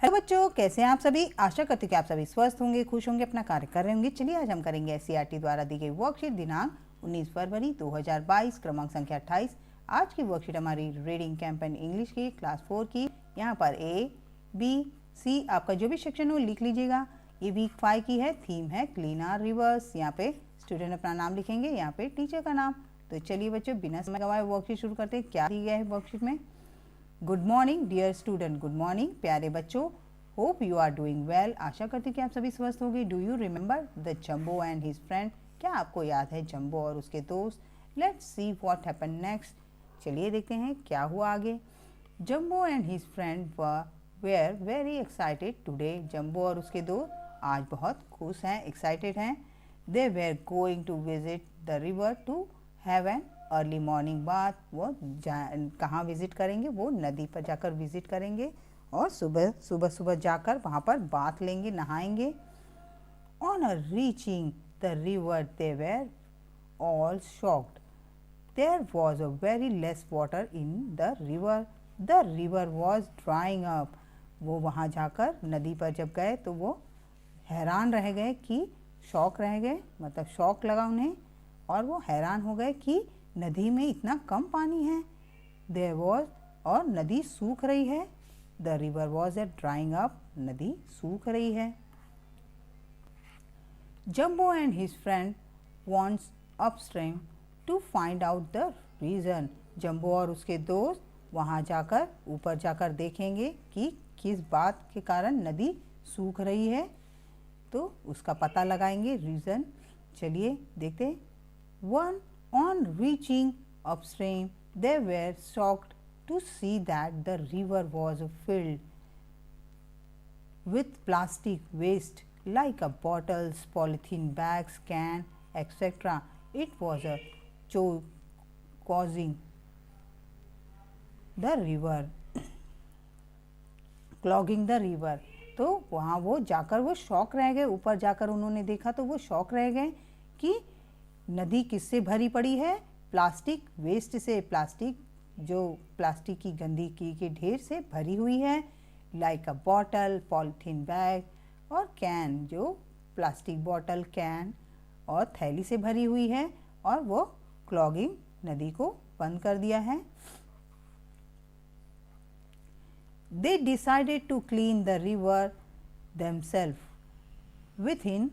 Hello बच्चों, कैसे हैं आप सभी। आशा करती हूँ कि आप सभी स्वस्थ होंगे, खुश होंगे, अपना कार्य कर रहे होंगे। चलिए आज हम करेंगे एससीईआरटी द्वारा दी गई वर्कशीट दिनांक 19 फरवरी 2022 क्रमांक संख्या 28। आज की वर्कशीट हमारी रीडिंग कैंपेन इंग्लिश की क्लास 4 की। यहाँ पर ए बी सी आपका जो भी सेक्शन हो लिख लीजिएगा। ये वीक 5 की है, थीम है क्लीन आवर रिवर्स। यहाँ पे स्टूडेंट अपना नाम लिखेंगे, यहाँ पे टीचर का नाम। तो चलिए बच्चों बिना समय गवाए वर्कशीट शुरू करते हैं। क्या दिया गया है वर्कशीट में। Good morning dear student, good morning प्यारे बच्चों। Hope you are doing well. आशा करती हूँ कि आप सभी स्वस्थ होंगे। Do you remember the Jumbo and his friend. क्या आपको याद है जम्बो और उसके दोस्त। Let's see what happen next. चलिए देखते हैं क्या हुआ आगे। Jumbo and his friend were very excited today. Jumbo और उसके दोस्त आज बहुत खुश हैं, एक्साइटेड हैं। दे were going to visit the river to have an early morning bath. वो कहाँ विजिट करेंगे, वो नदी पर जाकर विजिट करेंगे और सुबह जाकर वहाँ पर बाथ लेंगे, नहाएंगे। On a reaching the river they were all shocked. There was a very less water in the river. The river was drying up. वो वहाँ जाकर नदी पर जब गए तो वो हैरान रह गए कि शॉक रह गए, मतलब शॉक लगा उन्हें और वो हैरान हो गए कि नदी में इतना कम पानी है। देयर वॉज, और नदी सूख रही है। The river was at drying up. नदी सूख रही है। Jumbo and his friend wants upstream to find out the reason. जम्बो और उसके दोस्त वहाँ जाकर ऊपर जाकर देखेंगे कि किस बात के कारण नदी सूख रही है, तो उसका पता लगाएंगे, रीज़न। चलिए देखते हैं। One On reaching upstream, they were shocked to see that the river was filled with plastic waste like bottles, polythene bags, can, etc. It was a causing the river, clogging the river. तो वहाँ वो जाकर वो shock रह गए। ऊपर जाकर उन्होंने देखा तो वो शॉक रह गए कि नदी किससे भरी पड़ी है, प्लास्टिक वेस्ट से। प्लास्टिक जो प्लास्टिक की गंदगी के ढेर से भरी हुई है। लाइक अ बॉटल, पॉलीथीन बैग और कैन, जो प्लास्टिक बॉटल, कैन और थैली से भरी हुई है। और वो क्लॉगिंग, नदी को बंद कर दिया है। They decided to clean the river themselves. Within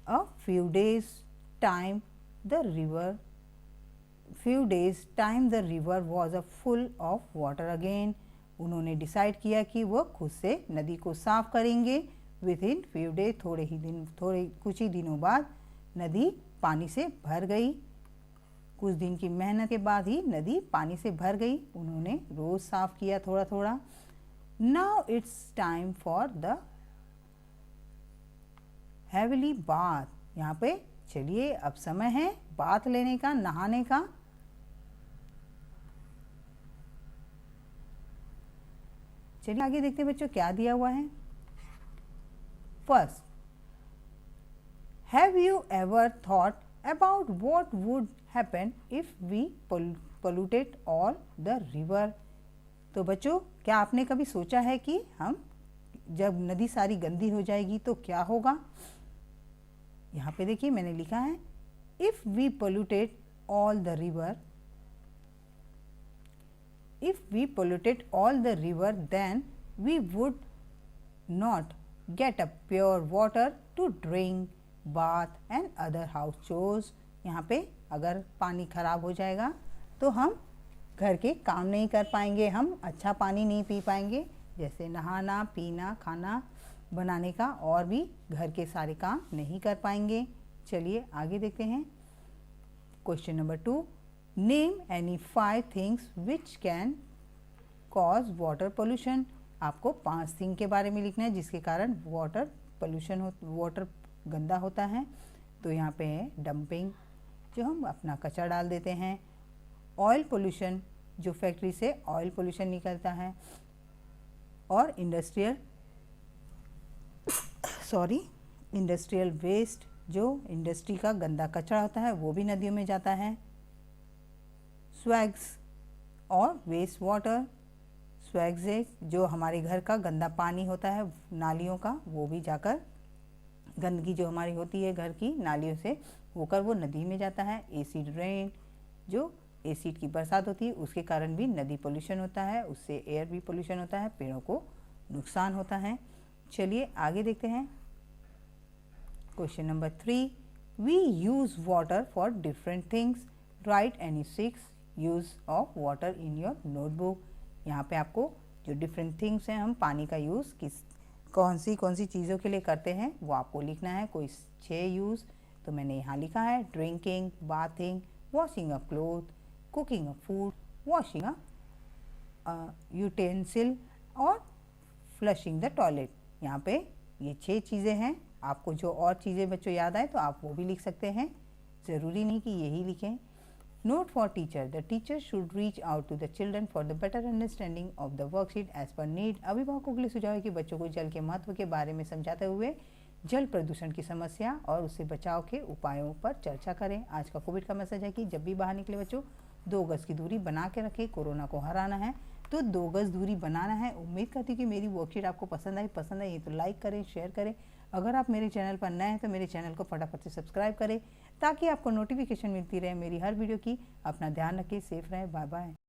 a few days time the river was a full of water again. उन्होंने डिसाइड किया कि वो खुद से नदी को साफ करेंगे। विद इन फ्यू डे, कुछ ही दिनों बाद नदी पानी से भर गई। कुछ दिन की मेहनत के बाद ही नदी पानी से भर गई। उन्होंने रोज साफ किया थोड़ा थोड़ा। Now it's time for the heavily bath. यहाँ पे चलिए अब समय है बाथ लेने का, नहाने का। चलिए आगे देखते हैं बच्चों क्या दिया हुआ है। First, have you ever thought about what would happen if we polluted all the river. तो बच्चों क्या आपने कभी सोचा है कि हम जब नदी सारी गंदी हो जाएगी तो क्या होगा। यहाँ पे देखिए मैंने लिखा है, if we polluted all the river, if we polluted all the river then we would not get a pure water to drink, bath and other house chores. यहाँ पे अगर पानी खराब हो जाएगा तो हम घर के काम नहीं कर पाएंगे, हम अच्छा पानी नहीं पी पाएंगे, जैसे नहाना, पीना, खाना बनाने का और भी घर के सारे काम नहीं कर पाएंगे। चलिए आगे देखते हैं। Question number 2, name any 5 things which can cause water pollution. आपको 5 थिंग के बारे में लिखना है जिसके कारण वाटर पोल्यूशन वाटर गंदा होता है। तो यहाँ पे है डंपिंग, जो हम अपना कचरा डाल देते हैं। ऑयल पोल्यूशन, जो फैक्ट्री से ऑयल पोल्यूशन निकलता है। और इंडस्ट्रियल वेस्ट, जो इंडस्ट्री का गंदा कचरा होता है वो भी नदियों में जाता है। स्वैग्स और वेस्ट वाटर, स्वैगजेज जो हमारे घर का गंदा पानी होता है नालियों का, वो भी जाकर गंदगी जो हमारी होती है घर की नालियों से होकर वो नदी में जाता है। एसिड रेन जो एसिड की बरसात होती है उसके कारण भी नदी पोल्यूशन होता है, उससे एयर भी पोल्यूशन होता है, पेड़ों को नुकसान होता है। चलिए आगे देखते हैं। Question number 3, we use water for different things, right any 6 use of water in your notebook. यहाँ पे आपको जो डिफरेंट थिंग्स हैं हम पानी का यूज़ कौन सी चीज़ों के लिए करते हैं वो आपको लिखना है। कोई 6 यूज़ तो मैंने यहाँ लिखा है, drinking, bathing, washing a cloth, cooking a food, washing a utensil और फ्लशिंग द टॉयलेट। यहाँ पे ये 6 चीज़ें हैं। आपको जो और चीज़ें बच्चों याद आए तो आप वो भी लिख सकते हैं, ज़रूरी नहीं कि यही लिखें। Note for teacher, the teacher should reach out to the children for the better understanding of the worksheet as per need. अभिभावकों के लिए सुझाव है कि बच्चों को जल के महत्व के बारे में समझाते हुए जल प्रदूषण की समस्या और उससे बचाव के उपायों पर चर्चा करें। आज का कोविड का मैसेज है कि जब भी बाहर निकले बच्चों 2 गज की दूरी बना के रखें। कोरोना को हराना है तो 2 गज दूरी बनाना है। उम्मीद करती हूँ कि मेरी वर्कशीट आपको पसंद आई तो लाइक करें, शेयर करें। अगर आप मेरे चैनल पर नए हैं तो मेरे चैनल को फटाफट से सब्सक्राइब करें ताकि आपको नोटिफिकेशन मिलती रहे मेरी हर वीडियो की। अपना ध्यान रखें, सेफ रहें, बाय बाय।